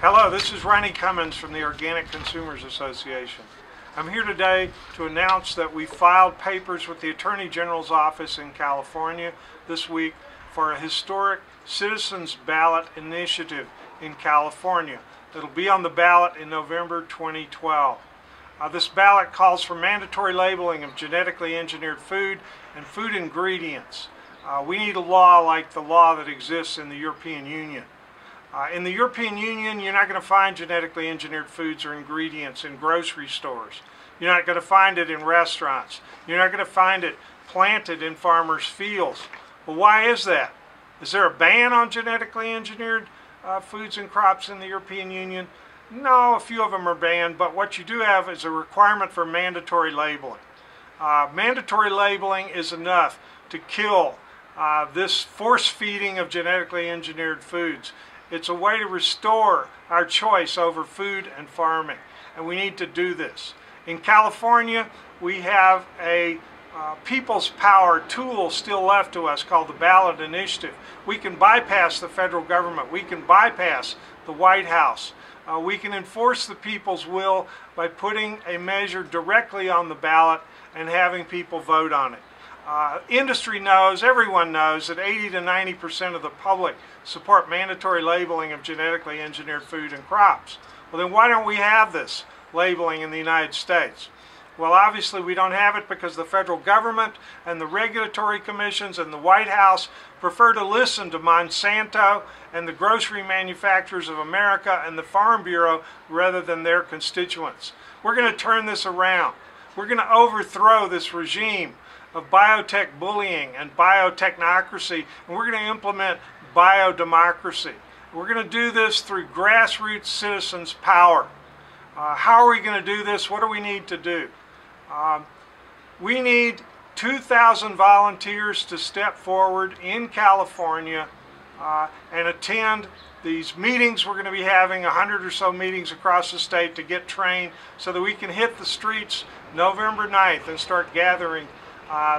Hello, this is Ronnie Cummins from the Organic Consumers Association. I'm here today to announce that we filed papers with the Attorney General's office in California this week for a historic citizens ballot initiative in California. It'll be on the ballot in November 2012. This ballot calls for mandatory labeling of genetically engineered food and food ingredients. We need a law like the law that exists in the European Union. In the European Union, you're not going to find genetically engineered foods or ingredients in grocery stores. You're not going to find it in restaurants. You're not going to find it planted in farmers' fields. Well, why is that? Is there a ban on genetically engineered foods and crops in the European Union? No, a few of them are banned, but what you do have is a requirement for mandatory labeling. Mandatory labeling is enough to kill this force feeding of genetically engineered foods. It's a way to restore our choice over food and farming, and we need to do this. In California, we have a people's power tool still left to us called the Ballot Initiative. We can bypass the federal government. We can bypass the White House. We can enforce the people's will by putting a measure directly on the ballot and having people vote on it. Industry knows, everyone knows, that 80 to 90% of the public support mandatory labeling of genetically engineered food and crops. Well, then why don't we have this labeling in the United States? Well, obviously we don't have it because the federal government and the regulatory commissions and the White House prefer to listen to Monsanto and the grocery manufacturers of America and the Farm Bureau rather than their constituents. We're going to turn this around. We're going to overthrow this regime of biotech bullying and biotechnocracy, and we're going to implement biodemocracy. We're going to do this through grassroots citizens' power. How are we going to do this? What do we need to do? We need 2,000 volunteers to step forward in California and attend these meetings. We're going to be having 100 or so meetings across the state to get trained so that we can hit the streets November 9th and start gathering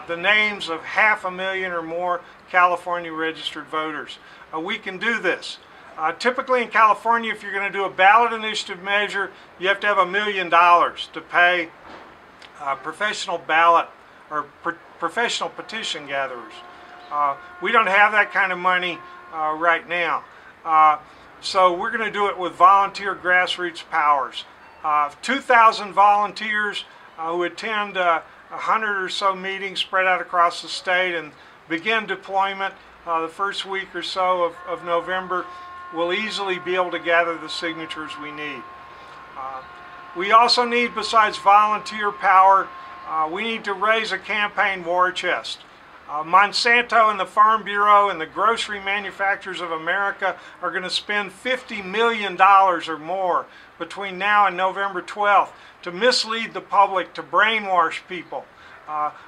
the names of 500,000 or more California registered voters. We can do this. Typically in California, if you're going to do a ballot initiative measure, you have to have $1 million to pay professional ballot or professional petition gatherers. We don't have that kind of money right now. So we're going to do it with volunteer grassroots powers. 2,000 volunteers who attend 100 or so meetings spread out across the state and begin deployment the first week or so of November. We'll easily be able to gather the signatures we need. We also need, besides volunteer power, we need to raise a campaign war chest. Monsanto and the Farm Bureau and the grocery manufacturers of America are going to spend $50 million or more between now and November 12th to mislead the public, to brainwash people.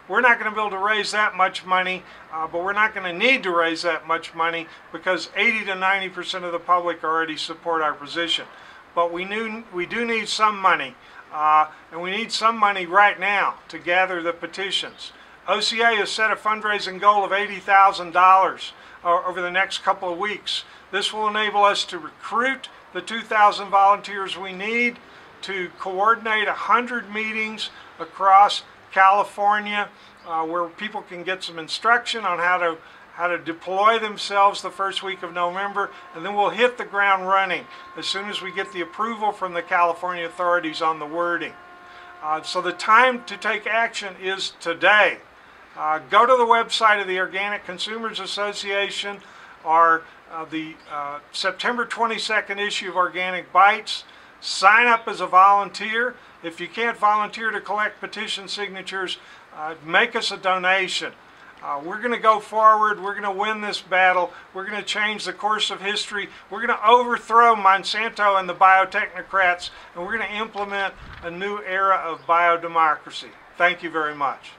We're not going to be able to raise that much money, but we're not going to need to raise that much money because 80 to 90% of the public already support our position. But we do need some money, and we need some money right now to gather the petitions. OCA has set a fundraising goal of $80,000 over the next couple of weeks. This will enable us to recruit the 2,000 volunteers we need, to coordinate 100 meetings across California where people can get some instruction on how to deploy themselves the first week of November, and then we'll hit the ground running as soon as we get the approval from the California authorities on the wording. So the time to take action is today. Go to the website of the Organic Consumers Association or the September 22nd issue of Organic Bites. Sign up as a volunteer. If you can't volunteer to collect petition signatures, make us a donation. We're going to go forward. We're going to win this battle. We're going to change the course of history. We're going to overthrow Monsanto and the biotechnocrats, and we're going to implement a new era of biodemocracy. Thank you very much.